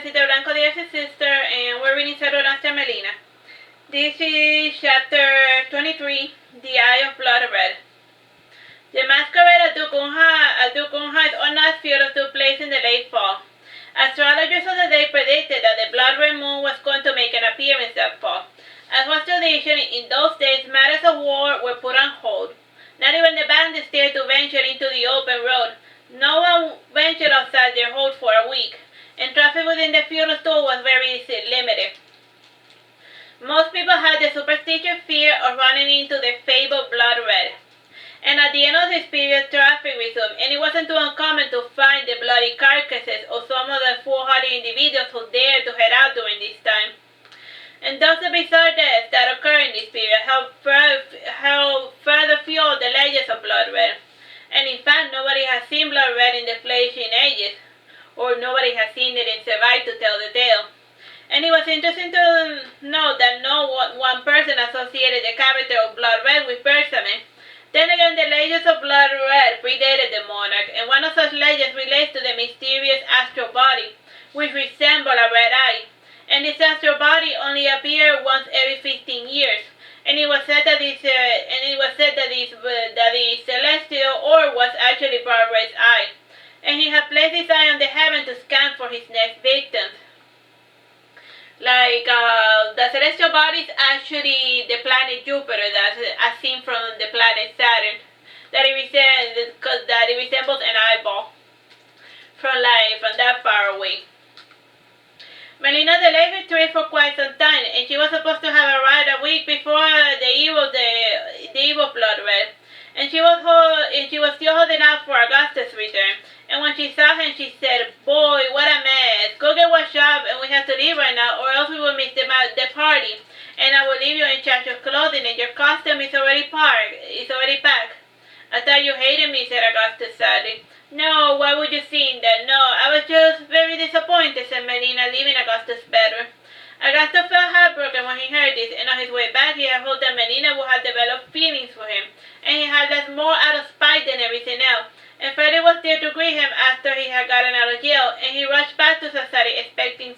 Necesito Blanco de Ese Sister, and we're reading Saturnastra Melina. This is chapter 23, The Eye of Blood Red. The masquerade at Dukunha's unknown funeral took place in the late fall. Astrologers of the day predicted that the blood red moon was going to make an appearance that fall. As was tradition, in those days matters of war were put on hold. Not even the bandits dared to venture into the open road. No one ventured outside their hold for a week, and traffic within the funeral store was very limited. Most people had the superstitious fear of running into the fabled blood red. And at the end of this period, traffic resumed, and it wasn't too uncommon to find the bloody carcasses of some of the foolhardy individuals who dared to head out during this time. And thus the bizarre deaths that occur in this period help further fuel the legends of blood red. And in fact, nobody has seen blood red in the flesh in ages, or nobody has seen it and survived to tell the tale. And it was interesting to note that no one person associated the character of blood red with Persimmon. Then again, the legends of blood red predated the monarch, and one of such legends relates to the mysterious astral body, which resembled a red eye. And this astral body only appeared once every 15 years. And it was said that the celestial orb was actually blood red's eye, and he had placed his eye on the heaven to scan for his next victims. The celestial body is actually the planet Jupiter, that's as seen from the planet Saturn, that it resembles an eyeball from that far away. Melina delayed her trip for quite some time, and she was supposed to have arrived a week before the evil blood red. And she was still holding out for Augustus' return. And when she saw him, she said, "Boy, what a mess! Go get washed up, and we have to leave right now, or else we will miss the party. And I will leave you in charge of clothing, and your costume is already packed." "I thought you hated me," said Augustus sadly. "No, why would you think that? No, I was just very disappointed," said Melina, leaving Augustus better. Augustus felt heartbroken when he heard this, and on his way back he had hoped that Melina would have developed feelings for him, and he had left more out of spite than everything else. And Freddie was there to greet him after he had gotten out of jail, and he rushed back to Sassari expecting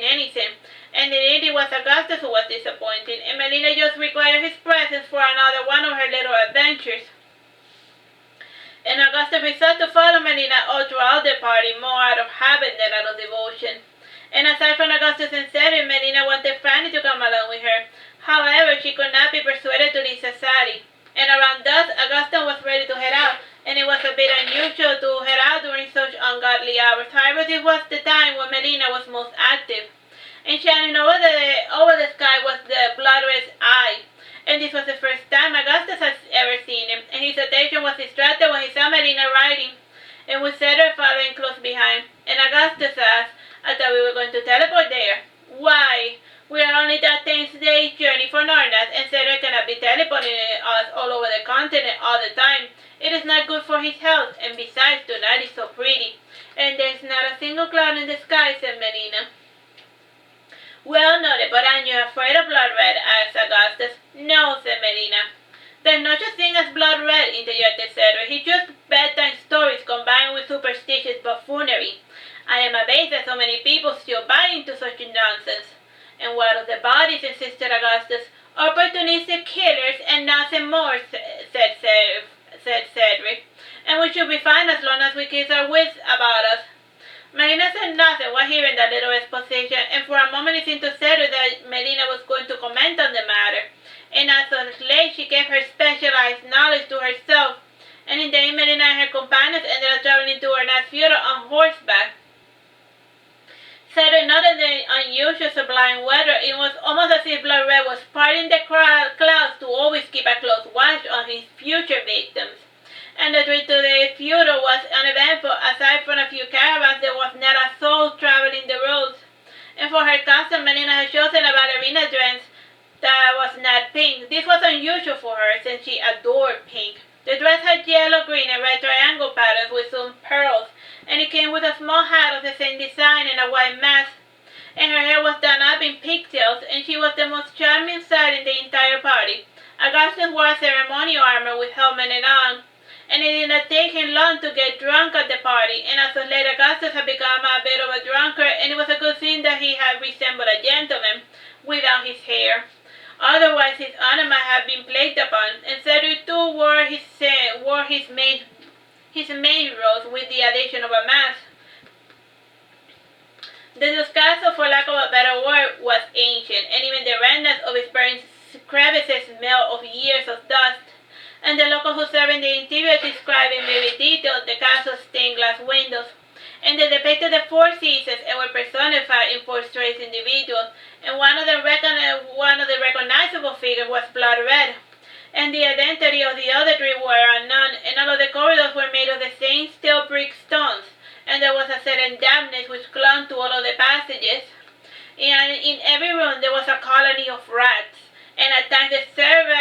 anything. And indeed it was Augustus who was disappointed, and Melina just required his presence for another one of her little adventures. And Augustus resolved to follow Melina all throughout the party, more out of habit than out of devotion. And aside from Augustus and Cedric, Melina wanted Franny to come along with her. However, she could not be persuaded to leave Sassari. And around dusk, Augustus was ready to head out, and it was a bit unusual to head out during such ungodly hours. However, this was the time when Melina was most active. And shining over the sky was the blood red's eye. And this was the first time Augustus had ever seen him, and his attention was distracted when he saw Melina riding, and with Cedric following close behind. And Augustus asked, "I thought we were going to teleport there." "Why? We are only that 10-day journey from Nornath, and Cedric cannot be teleporting us all over the continent all the time. It is not good for his health, and besides, tonight is so pretty. And there is not a single cloud in the sky," said Melina. "Well noted, but aren't you afraid of blood red?" asked Augustus. "No," said Melina. "There's no such thing as blood red," interjected Cedric. "It's just bedtime stories combined with superstitious buffoonery. I am amazed that so many people still buy into such nonsense." "And what of the bodies?" insisted Augustus. "Opportunistic killers and nothing more," said Cedric. "And we should be fine as long as we keep our wits about us." Melina said nothing while hearing that little exposition, and for a moment it seemed to Cedric that Melina was going to comment on the matter. And as of late she kept her specialized knowledge to herself, and in the end Melina and her companions ended up traveling to her next funeral on horseback. Cedric noted the unusual sublime weather. It was almost as if blood red was parting the clouds to always keep a close watch on his future victims. And the trip to the funeral was uneventful. Aside from a few caravans, there was not a soul traveling the roads. And for her costume, Melina had chosen a ballerina dress that was not pink. This was unusual for her, since she adored pink. The dress had yellow, green, and red triangle patterns with some pearls, and it came with a small hat of the same design and a white mask. And her hair was done up in pigtails, and she was the most charming sight in the entire party. Augustus wore a ceremonial armor with helmet and on, and it did not take him long to get drunk at the party, and as of late Augustus had become a bit of a drunkard, and it was a good thing that he had resembled a gentleman without his hair. Otherwise his honor might have been plagued upon, and Cedric too wore his main robes with the addition of a mask. The Discasso, for lack of a better word, was ancient, and even the remnants of its burning crevices smelled of years of dust. And the locals who served in the interior described in vivid detail the castle's stained glass windows, and they depicted the four seasons and were personified in four strange individuals, and one of the recognizable figures was blood red, and the identity of the other three were unknown, and all of the corridors were made of the same steel brick stones, and there was a certain dampness which clung to all of the passages, and in every room there was a colony of rats, and at times the servers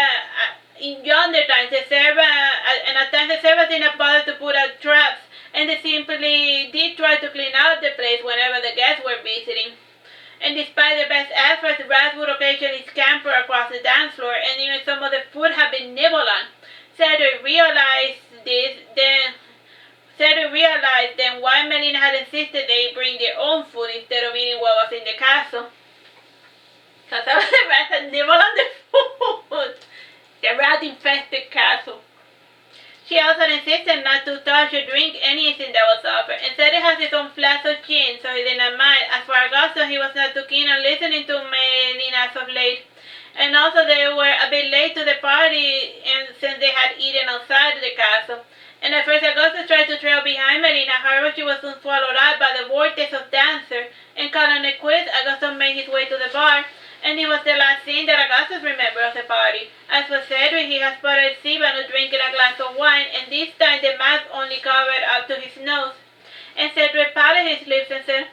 did not bother to put out traps, and they simply did try to clean out the place whenever the guests were visiting. And despite their best efforts, rats would occasionally scamper across the dance floor, and even some of the food had been nibbled on. Cedric realized then why Melina had insisted they bring their own food instead of eating what was in the castle. Because some of the rats had nibbled on the food. The rat-infested castle. She also insisted not to touch or drink anything that was offered, and Cedric has his own flask of gin, so he did not mind. As for Augusto, he was not too keen on listening to Melina as of late. And also they were a bit late to the party, and since they had eaten outside the castle. And at first Augustus tried to trail behind Melina, however she was soon swallowed up by the vortex of dancers, and calling it quits, Augustus made his way to the bar, and it was the last thing that Augustus remembered of the party. As for Cedric, he had spotted Sibano drinking a glass of wine, and this time the mask only covered up to his nose. And Cedric parted his lips and said,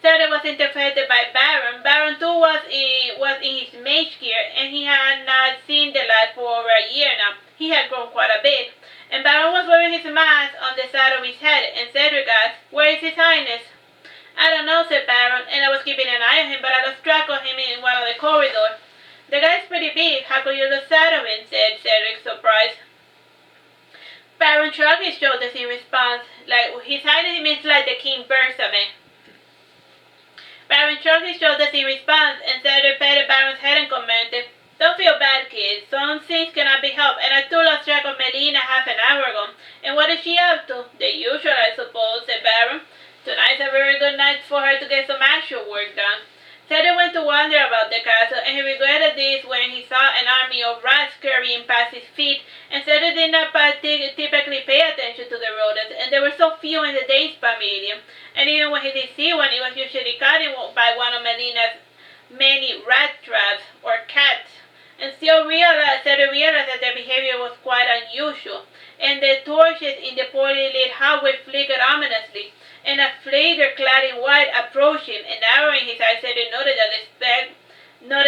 Cedric was interpreted by Baron. Baron too was in his mage gear, and he had not seen the lad for over a year now. He had grown quite a bit. And Baron was wearing his mask on the side of his head, and Cedric asked, "Where is his highness?" "I don't know," said Baron, "and I was keeping an eye on him, but I lost track of him in one of the corridors." "The guy's pretty big. How could you lose sight of him?" said Cedric, surprised. Baron shrugged his shoulders in response, like, "His highness means like the king burns a man." Baron shrugged his shoulders in response, and Cedric patted Baron's head and commented, "Don't feel bad, kid. Some things cannot be helped, and I too lost track of Melina half an hour ago. And what is she up to?" "The usual, I suppose," said Baron. "Tonight's a very good night for her to get some actual work done." Cedric went to wander about the castle, and he regretted this when he saw an army of rats scurrying past his feet, and Cedric did not typically pay attention to the rodents, and there were so few in the Danes' pavilion, and even when he did see one, it was usually caught by one of Melina's many rat traps, or cats. And still Cedric realized that their behavior was quite unusual, and the torches in the poorly lit hallway flickered ominously, and a figure clad in white approached him, and narrowing his eyes, Cedric noted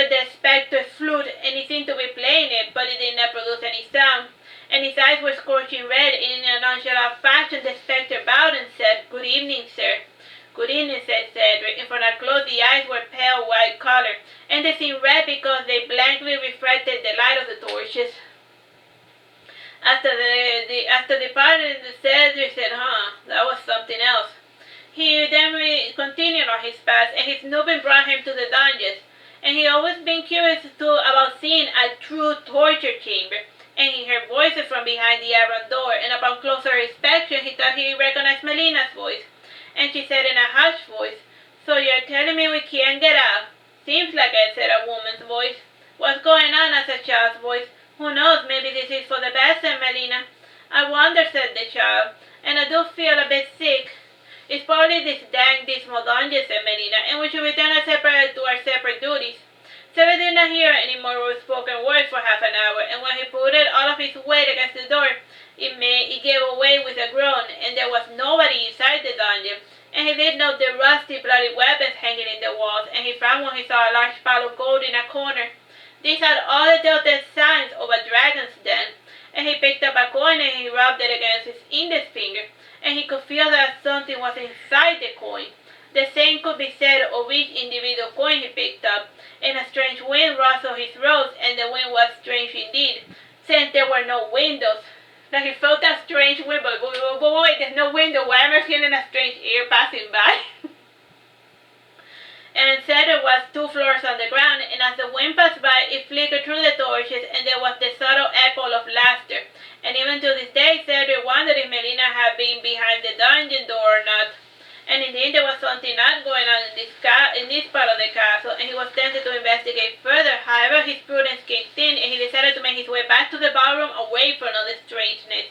the spectre's flute, and he seemed to be playing it, but it did not produce any sound, and his eyes were scorching red, and in a nonchalant fashion the spectre bowed and said, "Good evening, sir." "Good evening," said Cedric, and from up close the eyes were pale white color, and they seemed red because they blankly reflected the light of the torches. After departing, Cedric said, that was something else." He then continued on his path, and his snooping brought him to the dungeons, and he always been curious about seeing a true torture chamber, and he heard voices from behind the iron door, and upon closer inspection he thought he recognized Melina's voice, and she said in a hushed voice, "So you're telling me we can't get out?" "Seems like it," said a woman's voice. "What's going on?" asked a child's voice. "Who knows, maybe this is for the best," said Melina. "I wonder," said the child, "and I do feel a bit sick." "It's probably this dang dismal dungeon," said Melina, "and we should return to our separate duties." Cedric did not hear any more spoken words for half an hour, and when he put all of his weight against the door, it gave away with a groan, and there was nobody inside the dungeon, and he did note the rusty, bloody weapons hanging in the walls, and he frowned when he saw a large pile of gold in a corner. These had all the telltale signs of a dragon's den, and he picked up a coin and he rubbed it against his index finger, and he could feel that something was inside the coin. The same could be said of each individual coin he picked up, and a strange wind rustled his robes, and the wind was strange indeed, since there were no windows. Like he felt that strange wind, but wait, there's no window. Why am I feeling a strange air passing by? And Cedric was 2 floors on the ground, and as the wind passed by, it flickered through the torches, and there was the subtle echo of laughter. And even to this day, Cedric wondered if Melina had been behind the dungeon door or not. And indeed, there was something odd going on in this part of the castle, and he was tempted to investigate further. However, his prudence kicked in, and he decided to make his way back to the ballroom away from all the strangeness.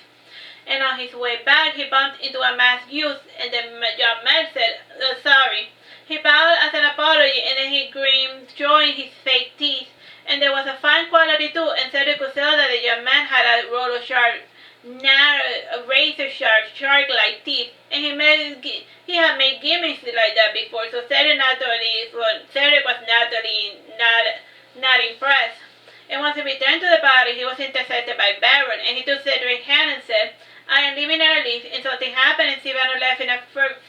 And on his way back, he bumped into a masked youth, and the young man said, sorry. He bowed as an apology, and then he grinned, showing his fake teeth. And there was a fine quality too, and Cedric could tell that the young man had a row of sharp, narrow, razor-sharp, shark-like teeth, and he had made gimmicks like that before, so Cedric was naturally not impressed. And once he returned to the party, he was intercepted by Baron, and he took Cedric's hand and said, I am leaving early, and something happened, and Sivano left in a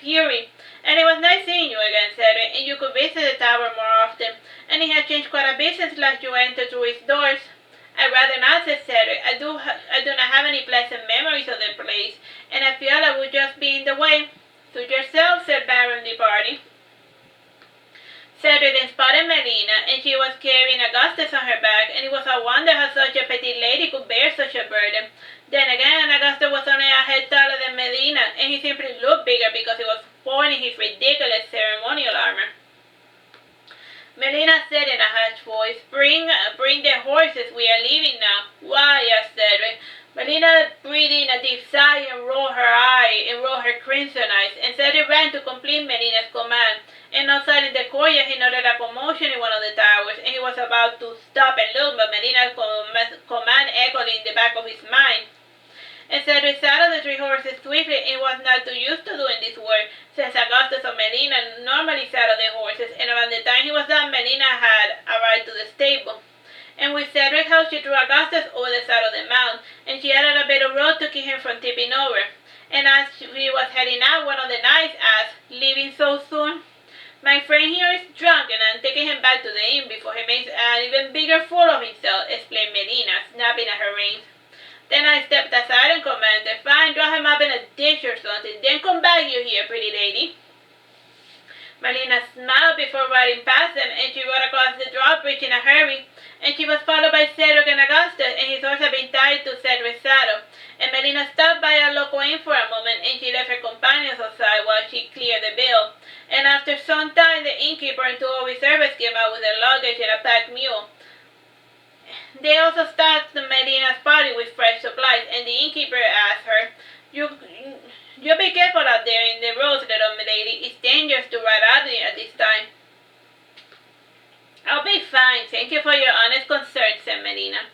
fury. And it was nice seeing you again, Cedric, and you could visit the tower more often. And it has changed quite a bit since last you entered through its doors. I'd rather not, said Cedric. I do not have any pleasant memories of the place, and I feel I would just be in the way. Suit yourself, said Baron, departing. Cedric then spotted Melina, and she was carrying Augustus on her back, and it was a wonder how such a petite lady could bear such a burden. Then again, Augustus was only a head taller than Melina, and he simply looked bigger because he was sporting his ridiculous ceremonial armor. Melina said in a hushed voice, Bring the horses, we are leaving now. Why, asked Cedric. Melina breathed in a deep sigh and rolled her crimson eyes, and Cedric ran to complete Melina's command. And outside in the courtyard, he noted a commotion in one of the towers, and he was about to stop and look, but Melina's command echoed in the back of his mind. And Cedric saddled the 3 horses swiftly, and was not too used to doing this work, since Augustus or Melina normally saddled the horses, and around the time he was done, Melina had arrived to the stable. And with Cedric's help, she threw Augustus over the side of the mount, and she added a bit of rope to keep him from tipping over. And as she was heading out, one of the knights asked, Leaving so soon? My friend here is drunk, and I'm taking him back to the inn before he makes an even bigger fool of himself, explained Melina, snapping at her reins. Then I stepped aside and commanded, Fine, draw him up in a dish or something, then come back you here, pretty lady. Melina smiled before riding past them, and she rode across the drawbridge in a hurry, and she was followed by Cedric and Augustus, and his horse had been tied to Cedric's saddle. And Melina stopped by a local inn for a moment, and she left her companions outside while she cleared the bill. And after some time, the innkeeper and 2 of his servants came out with their luggage and a packed mule. They also stocked Melina's party with fresh supplies, and the innkeeper asked her, You be careful out there in the roads, little lady. It's dangerous to ride out there at this time. I'll be fine. Thank you for your honest concern, said Melina.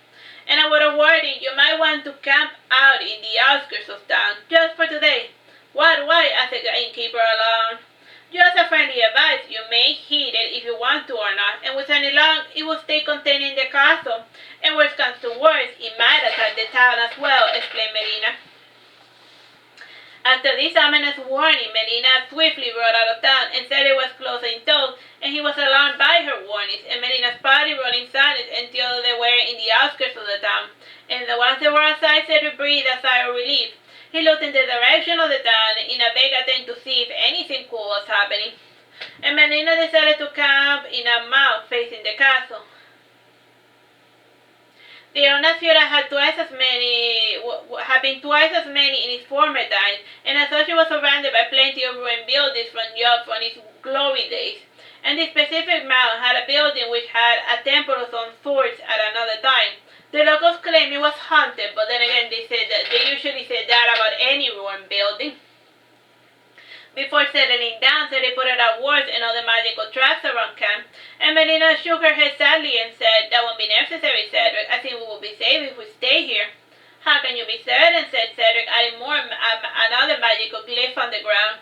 And I would have warned you might want to camp out in the outskirts of town, just for today. What? Why? Asked the innkeeper aloud. Just a friendly advice. You may heed it if you want to or not, and with any luck, it will stay contained in the castle. And worst comes to worst, it might attack the town as well, explained Melina. After this ominous warning, Melina swiftly rode out of town, and Cedric was close in tow, and he was alarmed by her warnings, and Melina's party rode in silence until they were in the outskirts of the town. And once they were outside, Cedric breathed a sigh of relief. He looked in the direction of the town in a vague attempt to see if anything cool was happening. And Melina decided to camp in a mound facing the castle. The Onasfjorda had been twice as many in its former times, and as such it was surrounded by plenty of ruined buildings from its glory days. And this specific mound had a building which had a temple of some sorts at another time. The locals claimed it was haunted, but then again they usually said that about any ruined building. Before settling down, so they put out words and other magical traps around camp, and Melina shook her head sadly and said, That won't be necessary, Cedric. I think we will be safe if we stay here. How can you be certain, said Cedric, adding another magical glyph on the ground.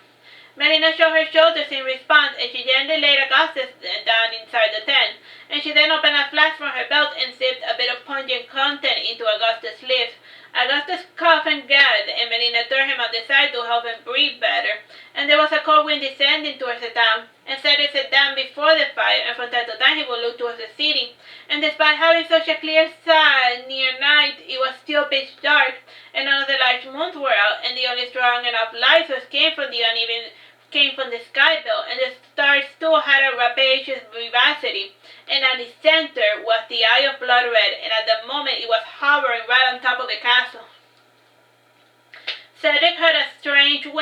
Melina shrugged her shoulders in response, and she gently laid Augustus down inside the tent, and she then opened a flask from her belt and sipped a bit of pungent content into Augustus' lips. Augustus coughed and gagged, and Melina turned him on the side to help him breathe better. And there was a cold wind descending towards the town, and Cedric sat down before the fire, and from time to time he would look towards the city. And despite having such a clear sky near night, it was still pitch dark, and another large moons were out, and the only strong enough light source came from the sky belt, and the stars still had a rapacious vivacity, and at its center was the eye of blood red, and at the moment it was hovering right on top of the castle. Cedric heard a strange sound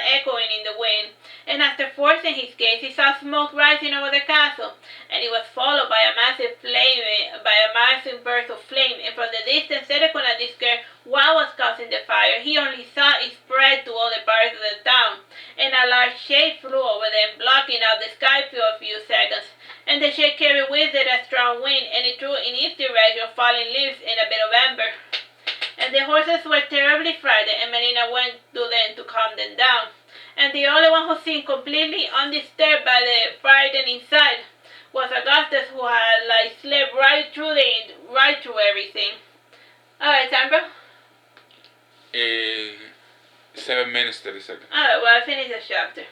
echoing in the wind, and after forcing his gaze, he saw smoke rising over the castle, and it was followed by a massive burst of flame, and from the distance Cedric could not discern what was causing the fire. He only saw it spread to all the parts of the town, and a large shade flew over them, blocking out the sky for a few seconds, and the shade carried with it a strong wind, and it threw in its direction falling leaves and a bit of ember. And the horses were terribly frightened, and Melina went to them to calm them down. And the only one who seemed completely undisturbed by the frightening sight was Augustus, who had slept right through everything. Alright, Sandra? 7 minutes, 30 seconds. Alright, well, I finished the chapter.